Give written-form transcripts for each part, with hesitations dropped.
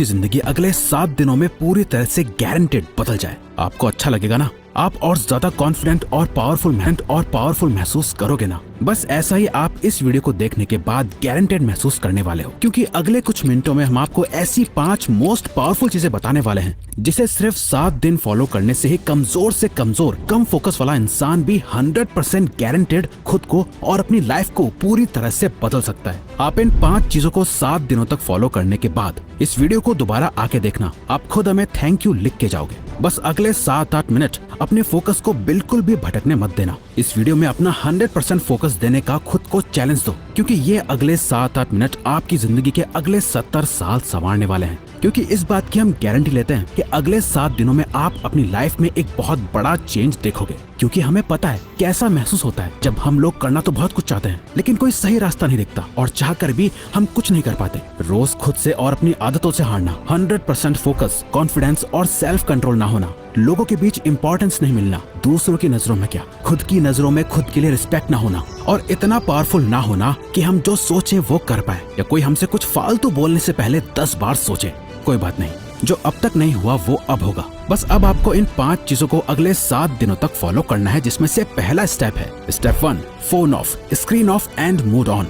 आपकी जिंदगी अगले 7 दिनों में पूरी तरह से गारंटेड बदल जाए। आपको अच्छा लगेगा ना? आप और ज्यादा कॉन्फिडेंट और पावरफुल महसूस करोगे ना? बस ऐसा ही आप इस वीडियो को देखने के बाद गारंटेड महसूस करने वाले हो, क्योंकि अगले कुछ मिनटों में हम आपको ऐसी 5 मोस्ट पावरफुल चीजें बताने वाले हैं जिसे सिर्फ 7 दिन फॉलो करने से ही कमजोर से कमजोर कम फोकस वाला इंसान भी 100% गारंटेड खुद को और अपनी लाइफ को पूरी तरह से बदल सकता है। आप इन 5 चीजों को 7 दिनों तक फॉलो करने के बाद इस वीडियो को दोबारा आके देखना, आप खुद हमें थैंक यू लिख के जाओगे। बस अगले 7-8 मिनट अपने फोकस को बिल्कुल भी भटकने मत देना। इस वीडियो में अपना 100% फोकस देने का खुद को चैलेंज दो, क्योंकि ये अगले 7-8 मिनट आपकी जिंदगी के अगले 70 साल संवारने वाले हैं। क्योंकि इस बात की हम गारंटी लेते हैं कि अगले 7 दिनों में आप अपनी लाइफ में एक बहुत बड़ा चेंज देखोगे, क्योंकि हमें पता है कैसा महसूस होता है जब हम लोग करना तो बहुत कुछ चाहते हैं लेकिन कोई सही रास्ता नहीं दिखता और चाहकर भी हम कुछ नहीं कर पाते। रोज खुद से और अपनी आदतों से हारना, 100% फोकस, कॉन्फिडेंस और सेल्फ कंट्रोल ना होना, लोगों के बीच इंपॉर्टेंस नहीं मिलना, दूसरों की नजरों में क्या खुद की नजरों में खुद के लिए रिस्पेक्ट ना होना और इतना पावरफुल ना होना कि हम जो सोचे वो कर पाए, या कोई हमसे कुछ फालतू बोलने से पहले 10 बार सोचे। कोई बात नहीं, जो अब तक नहीं हुआ वो अब होगा। बस अब आपको इन 5 चीजों को अगले 7 दिनों तक फॉलो करना है, जिसमें से पहला स्टेप है step 1, phone of, screen of and mood on.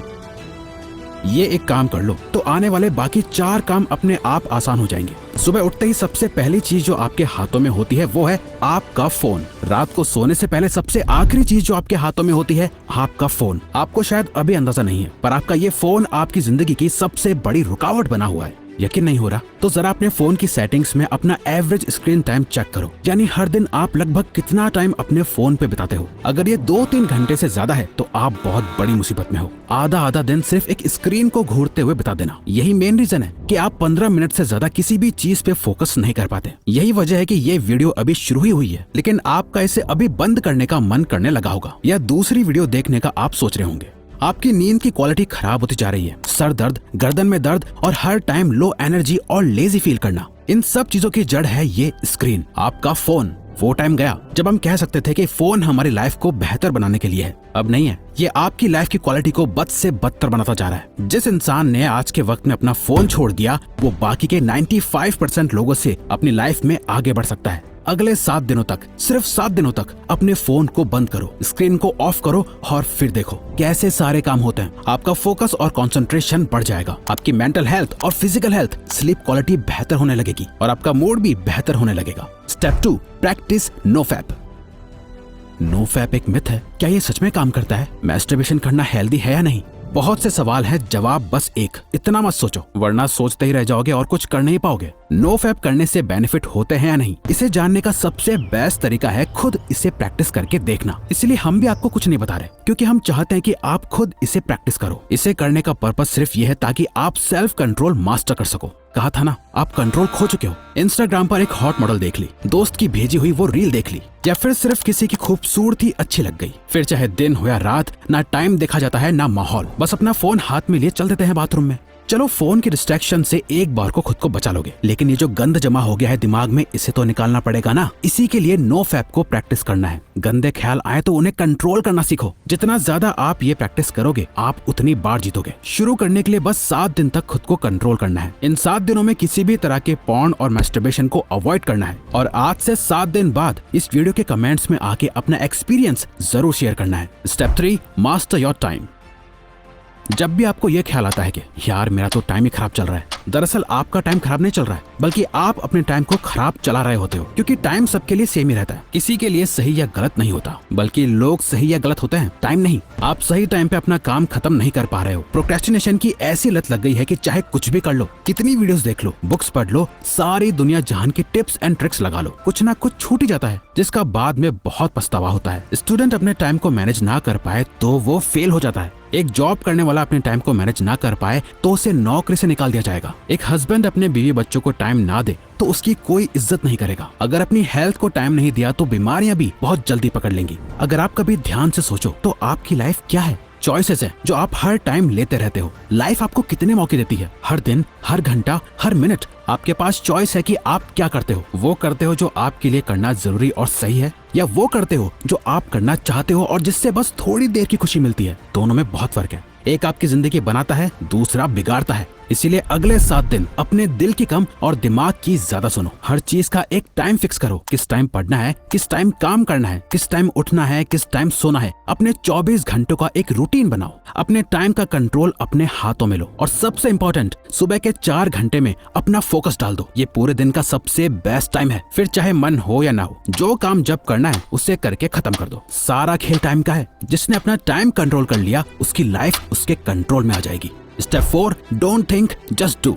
ये एक काम कर लो तो आने वाले बाकी 4 काम अपने आप आसान हो जाएंगे। सुबह उठते ही सबसे पहली चीज जो आपके हाथों में होती है वो है आपका फोन। रात को सोने से पहले सबसे आखिरी चीज जो आपके हाथों में होती है आपका फोन। आपको शायद अभी अंदाजा नहीं है, पर आपका ये फोन आपकी जिंदगी की सबसे बड़ी रुकावट बना हुआ है। यकीन नहीं हो रहा तो जरा अपने फोन की सेटिंग्स में अपना एवरेज स्क्रीन टाइम चेक करो, यानी हर दिन आप लगभग कितना टाइम अपने फोन पे बिताते हो। अगर ये 2-3 घंटे से ज्यादा है तो आप बहुत बड़ी मुसीबत में हो। आधा दिन सिर्फ एक स्क्रीन को घूरते हुए बिता देना, यही मेन रीजन है कि आप 15 मिनट से ज्यादा किसी भी चीज पे फोकस नहीं कर पाते। यही वजह है कि ये वीडियो अभी शुरू ही हुई है, लेकिन आपका इसे अभी बंद करने का मन करने लगा होगा या दूसरी वीडियो देखने का आप सोच रहे होंगे। आपकी नींद की क्वालिटी खराब होती जा रही है, सर दर्द, गर्दन में दर्द और हर टाइम लो एनर्जी और लेजी फील करना, इन सब चीजों की जड़ है ये स्क्रीन, आपका फोन। वो टाइम गया जब हम कह सकते थे कि फोन हमारी लाइफ को बेहतर बनाने के लिए है, अब नहीं है। ये आपकी लाइफ की क्वालिटी को बद से बदतर बनाता जा रहा है। जिस इंसान ने आज के वक्त में अपना फोन छोड़ दिया वो बाकी के 95% लोगों से अपनी लाइफ में आगे बढ़ सकता है। अगले 7 दिनों तक, सिर्फ 7 दिनों तक अपने फोन को बंद करो, स्क्रीन को ऑफ करो और फिर देखो कैसे सारे काम होते हैं। आपका फोकस और कंसंट्रेशन बढ़ जाएगा, आपकी मेंटल हेल्थ और फिजिकल हेल्थ, स्लीप क्वालिटी बेहतर होने लगेगी और आपका मूड भी बेहतर होने लगेगा। Step 2, practice no fap. No fap एक मिथ है, क्या ये सच में काम करता है? मैस्टरबेशन करना हेल्दी है या नहीं? बहुत से सवाल है, जवाब बस एक, इतना मत सोचो वरना सोचते ही रह जाओगे और कुछ कर नहीं पाओगे। नो फैप करने से बेनिफिट होते हैं या नहीं, इसे जानने का सबसे बेस्ट तरीका है खुद इसे प्रैक्टिस करके देखना। इसलिए हम भी आपको कुछ नहीं बता रहे, क्योंकि हम चाहते हैं कि आप खुद इसे प्रैक्टिस करो। इसे करने का पर्पस सिर्फ ये है ताकि आप सेल्फ कंट्रोल मास्टर कर सको। कहा था ना, आप कंट्रोल खो चुके हो। इंस्टाग्राम पर एक हॉट मॉडल देख ली, दोस्त की भेजी हुई वो रील देख ली, या फिर सिर्फ किसी की खूबसूरती अच्छी लग गई, फिर चाहे दिन हो या रात, ना टाइम देखा जाता है ना माहौल, बस अपना फोन हाथ में लिए चल देते हैं बाथरूम में। चलो फोन की डिस्ट्रैक्शन से एक बार को खुद को बचा लोगे, लेकिन ये जो गंद जमा हो गया है दिमाग में, इसे तो निकालना पड़ेगा ना। इसी के लिए नो फैप को प्रैक्टिस करना है। गंदे ख्याल आए तो उन्हें कंट्रोल करना सीखो। जितना ज्यादा आप ये प्रैक्टिस करोगे आप उतनी बार जीतोगे। शुरू करने के लिए बस 7 दिन तक खुद को कंट्रोल करना है। इन 7 दिनों में किसी भी तरह के पॉर्न और मैस्टरबेशन को अवॉइड करना है और आज से 7 दिन बाद इस वीडियो के कमेंट्स में आके अपना एक्सपीरियंस जरूर शेयर करना है। Step 3, master your time. जब भी आपको ये ख्याल आता है कि यार मेरा तो टाइम ही खराब चल रहा है, दरअसल आपका टाइम खराब नहीं चल रहा है, बल्कि आप अपने टाइम को खराब चला रहे होते हो। क्योंकि टाइम सबके लिए सेम ही रहता है, किसी के लिए सही या गलत नहीं होता, बल्कि लोग सही या गलत होते हैं, टाइम नहीं। आप सही टाइम पे अपना काम खत्म नहीं कर पा रहे हो। प्रोक्रेस्टिनेशन की ऐसी लत लग गई है कि चाहे कुछ भी कर लो, कितनी वीडियोस देख लो, बुक्स पढ़ लो, सारी दुनिया जहान की टिप्स एंड ट्रिक्स लगा लो, कुछ ना कुछ छूट ही जाता है, जिसका बाद में बहुत पछतावा होता है। स्टूडेंट अपने टाइम को मैनेज ना कर पाए तो वो फेल हो जाता है। एक जॉब करने वाला अपने टाइम को मैनेज ना कर पाए तो उसे नौकरी से निकाल दिया जाएगा। एक हस्बैंड अपने बीवी बच्चों को टाइम ना दे तो उसकी कोई इज्जत नहीं करेगा। अगर अपनी हेल्थ को टाइम नहीं दिया तो बीमारियां भी बहुत जल्दी पकड़ लेंगी। अगर आप कभी ध्यान से सोचो तो आपकी लाइफ क्या है? चॉइसेस है जो आप हर टाइम लेते रहते हो। लाइफ आपको कितने मौके देती है? हर दिन, हर घंटा, हर मिनट आपके पास चॉइस है कि आप क्या करते हो। वो करते हो जो आपके लिए करना जरूरी और सही है, या वो करते हो जो आप करना चाहते हो और जिससे बस थोड़ी देर की खुशी मिलती है। दोनों में बहुत फर्क है। एक आपकी जिंदगी बनाता है, दूसरा बिगाड़ता है। इसीलिए अगले 7 दिन अपने दिल की कम और दिमाग की ज्यादा सुनो। हर चीज का एक टाइम फिक्स करो, किस टाइम पढ़ना है, किस टाइम काम करना है, किस टाइम उठना है, किस टाइम सोना है। अपने 24 घंटों का एक रूटीन बनाओ। अपने टाइम का कंट्रोल अपने हाथों में लो और सबसे इम्पोर्टेंट, सुबह के 4 घंटे में अपना फोकस डाल दो। ये पूरे दिन का सबसे बेस्ट टाइम है। फिर चाहे मन हो या ना हो, जो काम जब करना है उसे करके खत्म कर दो। सारा खेल टाइम का है। जिसने अपना टाइम कंट्रोल कर लिया, उसकी लाइफ उसके कंट्रोल में आ जाएगी। Step 4, don't think, just do.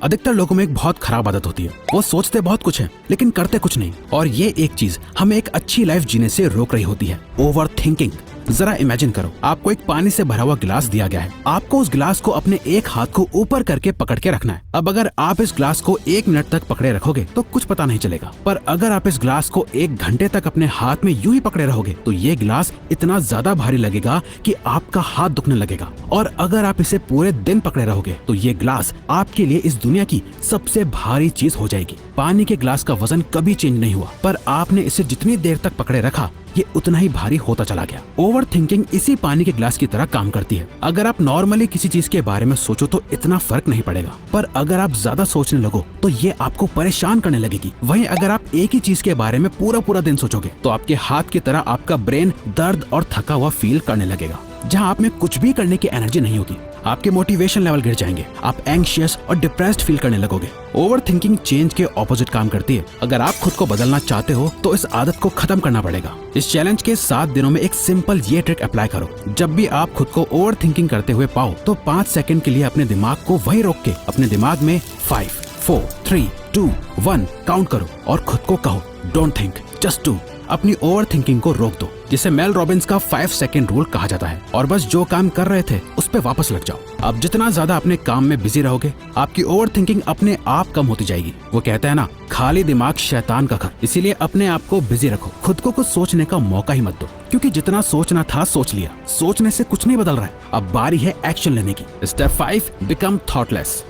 अधिकतर लोगों में एक बहुत खराब आदत होती है, वो सोचते बहुत कुछ है लेकिन करते कुछ नहीं। और ये एक चीज हमें एक अच्छी लाइफ जीने से रोक रही होती है, ओवर थिंकिंग। जरा इमेजिन करो, आपको एक पानी से भरा हुआ गिलास दिया गया है। आपको उस गिलास को अपने एक हाथ को ऊपर करके पकड़ के रखना है। अब अगर आप इस गिलास को 1 मिनट तक पकड़े रखोगे तो कुछ पता नहीं चलेगा, पर अगर आप इस गिलास को 1 घंटे तक अपने हाथ में यूं ही पकड़े रहोगे तो ये गिलास इतना ज्यादा भारी लगेगा कि आपका हाथ दुखने लगेगा। और अगर आप इसे पूरे दिन पकड़े रहोगे तो ये गिलास आपके लिए इस दुनिया की सबसे भारी चीज हो जाएगी। पानी के गिलास का वजन कभी चेंज नहीं हुआ, पर आपने इसे जितनी देर तक पकड़े रखा ये उतना ही भारी होता चला गया। ओवर थिंकिंग इसी पानी के ग्लास की तरह काम करती है। अगर आप नॉर्मली किसी चीज के बारे में सोचो तो इतना फर्क नहीं पड़ेगा, पर अगर आप ज्यादा सोचने लगो तो ये आपको परेशान करने लगेगी। वहीं अगर आप एक ही चीज के बारे में पूरा दिन सोचोगे तो आपके हाथ की तरह आपका ब्रेन दर्द और थका हुआ फील करने लगेगा। जहाँ आप में कुछ भी करने की एनर्जी नहीं होगी, आपके मोटिवेशन लेवल गिर जाएंगे, आप एंग्शियस और डिप्रेस्ड फील करने लगोगे। ओवर थिंकिंग चेंज के ऑपोजिट काम करती है। अगर आप खुद को बदलना चाहते हो तो इस आदत को खत्म करना पड़ेगा। इस चैलेंज के 7 दिनों में एक सिंपल ये ट्रिक अप्लाई करो। जब भी आप खुद को ओवर थिंकिंग करते हुए पाओ तो 5 सेकंड के लिए अपने दिमाग को वहीं रोक के अपने दिमाग में 5, 4, 3, 2, 1 काउंट करो और खुद को कहो, डोंट थिंक, जस्ट डू। अपनी ओवर थिंकिंग को रोक दो, जिसे मेल रॉबिन्स का 5 सेकंड रूल कहा जाता है। और बस जो काम कर रहे थे उस पे वापस लग जाओ। अब जितना ज्यादा अपने काम में बिजी रहोगे, आपकी ओवर थिंकिंग अपने आप कम होती जाएगी। वो कहते हैं ना, खाली दिमाग शैतान का घर। इसीलिए अपने आप को बिजी रखो, खुद को कुछ सोचने का मौका ही मत दो, क्योंकि जितना सोचना था सोच लिया। सोचने से कुछ नहीं बदल रहा है, अब बारी है एक्शन लेने की। Step 5, become thoughtless.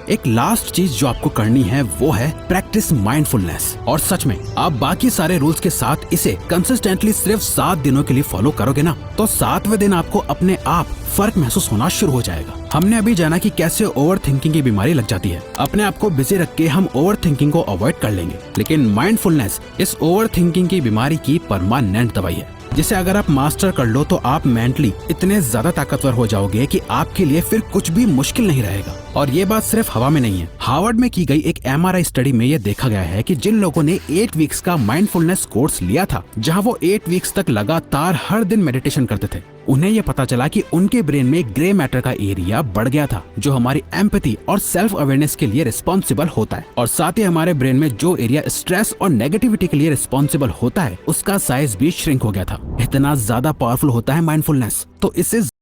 एक लास्ट चीज जो आपको करनी है वो है प्रैक्टिस माइंडफुलनेस। और सच में आप बाकी सारे रूल्स के साथ इसे कंसिस्टेंटली सिर्फ 7 दिनों के लिए फॉलो करोगे ना, तो 7वें दिन आपको अपने आप फर्क महसूस होना शुरू हो जाएगा। हमने अभी जाना कि कैसे ओवर थिंकिंग की बीमारी लग जाती है। अपने आप को बिजी रख के हम ओवर थिंकिंग को अवॉइड कर लेंगे, लेकिन माइंडफुलनेस इस ओवर थिंकिंग की बीमारी की परमानेंट दवाई है, जिसे अगर आप मास्टर कर लो तो आप मेंटली इतने ज्यादा ताकतवर हो जाओगे कि आपके लिए फिर कुछ भी मुश्किल नहीं रहेगा। और ये बात सिर्फ हवा में नहीं है। हार्वर्ड में की गई एक MRI स्टडी में ये देखा गया है कि जिन लोगों ने 8 वीक्स का माइंडफुलनेस कोर्स लिया था, जहां वो 8 वीक्स तक लगातार हर दिन मेडिटेशन करते थे, उन्हें ये पता चला कि उनके ब्रेन में ग्रे मैटर का एरिया बढ़ गया था, जो हमारी एम्पैथी और सेल्फ अवेयरनेस के लिए रिस्पॉन्सिबल होता है। और साथ ही हमारे ब्रेन में जो एरिया स्ट्रेस और नेगेटिविटी के लिए रिस्पॉन्सिबल होता है, उसका साइज भी श्रिंक हो गया था। इतना ज्यादा पावरफुल होता है माइंडफुलनेस। तो इससे